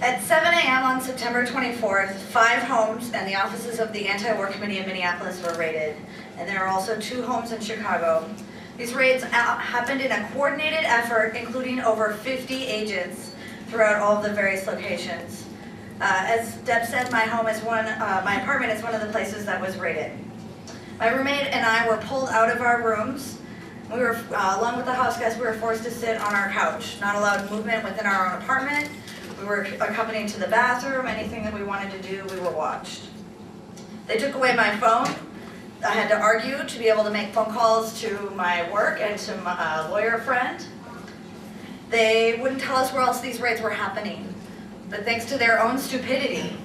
At 7 a.m. on September 24th, 5 homes and the offices of the Anti-War Committee in Minneapolis were raided, and there are also 2 homes in Chicago. These raids happened in a coordinated effort, including over 50 agents throughout all of the various locations. As Deb said, my apartment is one of the places that was raided. My roommate and I were pulled out of our rooms. We were, along with the house guests, we were forced to sit on our couch, not allowed movement within our own apartment. We were accompanied to the bathroom. Anything that we wanted to do, we were watched. They took away my phone. I had to argue to be able to make phone calls to my work and to my lawyer friend. They wouldn't tell us where else these raids were happening. But thanks to their own stupidity,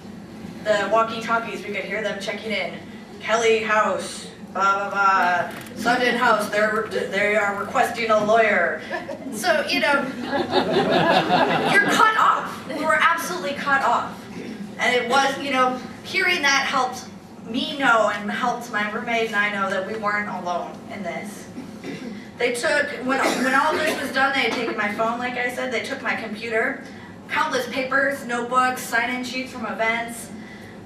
the walkie-talkies, we could hear them checking in. Kelly House, blah, blah, blah. Sundin House, they are requesting a lawyer. So, you know, you're cut off. We were absolutely cut off. And it was, you know, hearing that helped me know and helped my roommate and I know that we weren't alone in this. They took, when all this was done, they had taken my phone, like I said, they took my computer, countless papers, notebooks, sign-in sheets from events,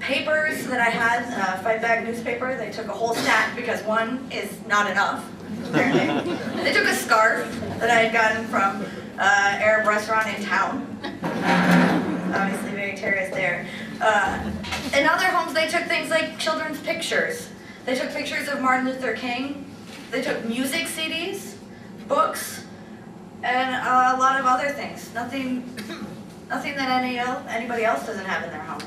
papers that I had, Fight Back newspaper. They took a whole stack because one is not enough, apparently. They took a scarf that I had gotten from an Arab restaurant in town. Obviously very terrorist there. In other homes, they took things like children's pictures. They took pictures of Martin Luther King. They took music CDs, books, and a lot of other things. Nothing that anybody else doesn't have in their home.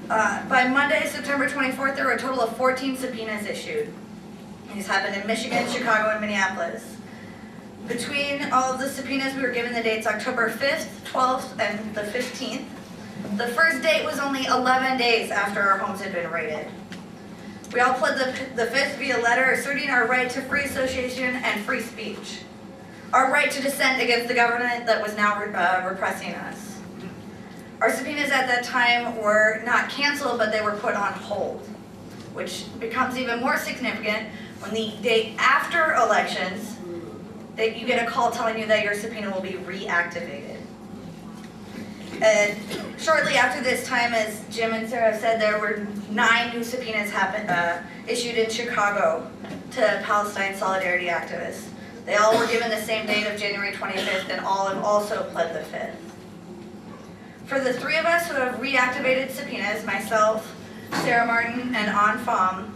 By Monday, September 24th, there were a total of 14 subpoenas issued. These happened in Michigan, Chicago, and Minneapolis. Between all of the subpoenas, we were given the dates October 5th, 12th, and the 15th. The first date was only 11 days after our homes had been raided. We all pled the 5th via letter asserting our right to free association and free speech. Our right to dissent against the government that was now repressing us. Our subpoenas at that time were not canceled, but they were put on hold, which becomes even more significant when the day after elections, that you get a call telling you that your subpoena will be reactivated. And shortly after this time, as Jim and Sarah said, there were 9 new subpoenas issued in Chicago to Palestine Solidarity activists. They all were given the same date of January 25th, and all have also pled the 5th. For the 3 of us who have reactivated subpoenas, myself, Sarah Martin, and An Pham,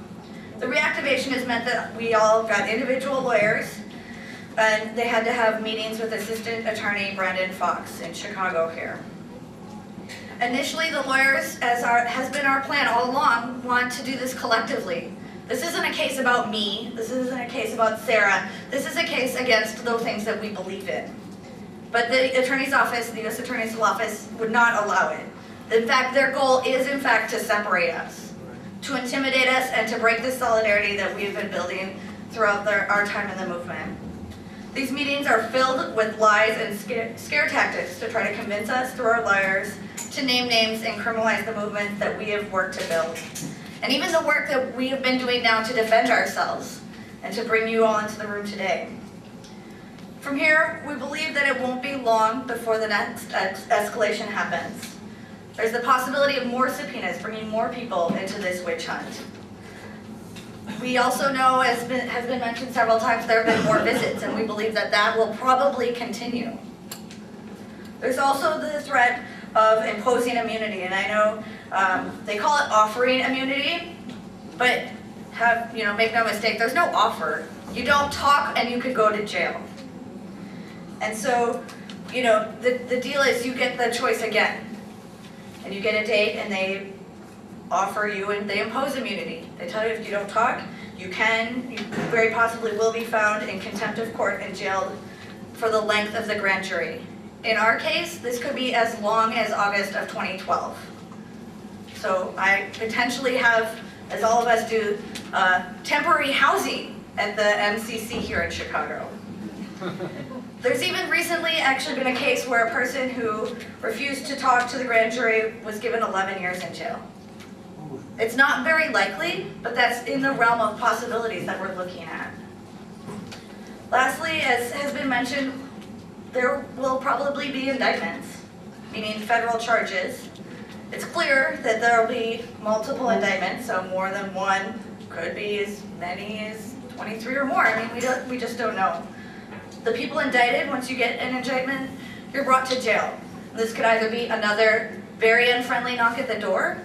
the reactivation has meant that we all got individual lawyers, and they had to have meetings with Assistant Attorney Brandon Fox in Chicago here. Initially, the lawyers, as has been our plan all along, want to do this collectively. This isn't a case about me. This isn't a case about Sarah. This is a case against those things that we believe in. But the attorney's office, the U.S. Attorney's office, would not allow it. In fact, their goal is, in fact, to separate us, to intimidate us, and to break the solidarity that we've been building throughout our time in the movement. These meetings are filled with lies and scare tactics to try to convince us through our liars to name names and criminalize the movement that we have worked to build. And even the work that we have been doing now to defend ourselves and to bring you all into the room today. From here, we believe that it won't be long before the next escalation happens. There's the possibility of more subpoenas, bringing more people into this witch hunt. We also know, as has been mentioned several times, there have been more visits, and we believe that that will probably continue. There's also the threat of imposing immunity, and I know they call it offering immunity, but make no mistake, there's no offer. You don't talk and you could go to jail. And so, the deal is you get the choice again, and you get a date and they offer you and they impose immunity. They tell you if you don't talk, you very possibly will be found in contempt of court and jailed for the length of the grand jury. In our case, this could be as long as August of 2012. So I potentially have, as all of us do, temporary housing at the MCC here in Chicago. There's even recently actually been a case where a person who refused to talk to the grand jury was given 11 years in jail. It's not very likely, but that's in the realm of possibilities that we're looking at. Lastly, as has been mentioned, there will probably be indictments. meaning federal charges. It's clear that there will be multiple indictments, so more than one, could be as many as 23 or more. I mean, we just don't know. The people indicted, once you get an indictment, you're brought to jail. This could either be another very unfriendly knock at the door,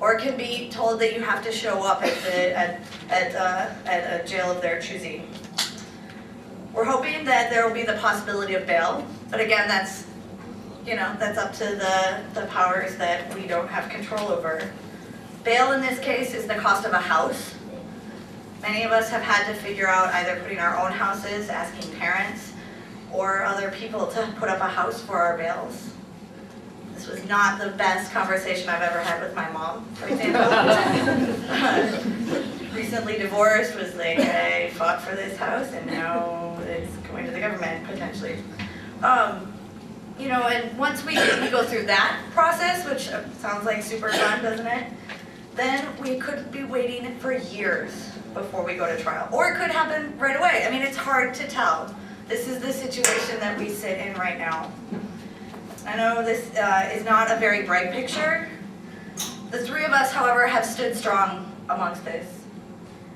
or it can be told that you have to show up at a jail of their choosing. We're hoping that there will be the possibility of bail, but again, that's up to the powers that we don't have control over. Bail in this case is the cost of a house. Many of us have had to figure out either putting our own houses, asking parents, or other people to put up a house for our bails. This was not the best conversation I've ever had with my mom, for example. Recently divorced, was like, I fought for this house and now it's going to the government, potentially. And once we go through that process, which sounds like super fun, doesn't it? Then we could be waiting for years before we go to trial. Or it could happen right away. I mean, it's hard to tell. This is the situation that we sit in right now. I know this is not a very bright picture. The three of us, however, have stood strong amongst this.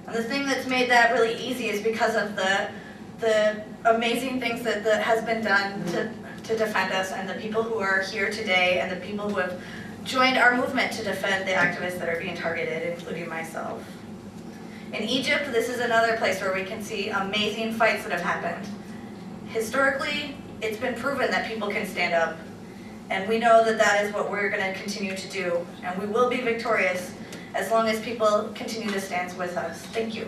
And the thing that's made that really easy is because of the amazing things that has been done to defend us, and the people who are here today, and the people who have joined our movement to defend the activists that are being targeted, including myself. In Egypt, this is another place where we can see amazing fights that have happened. Historically, it's been proven that people can stand up, and we know that that is what we're going to continue to do, and we will be victorious as long as people continue to stand with us. Thank you.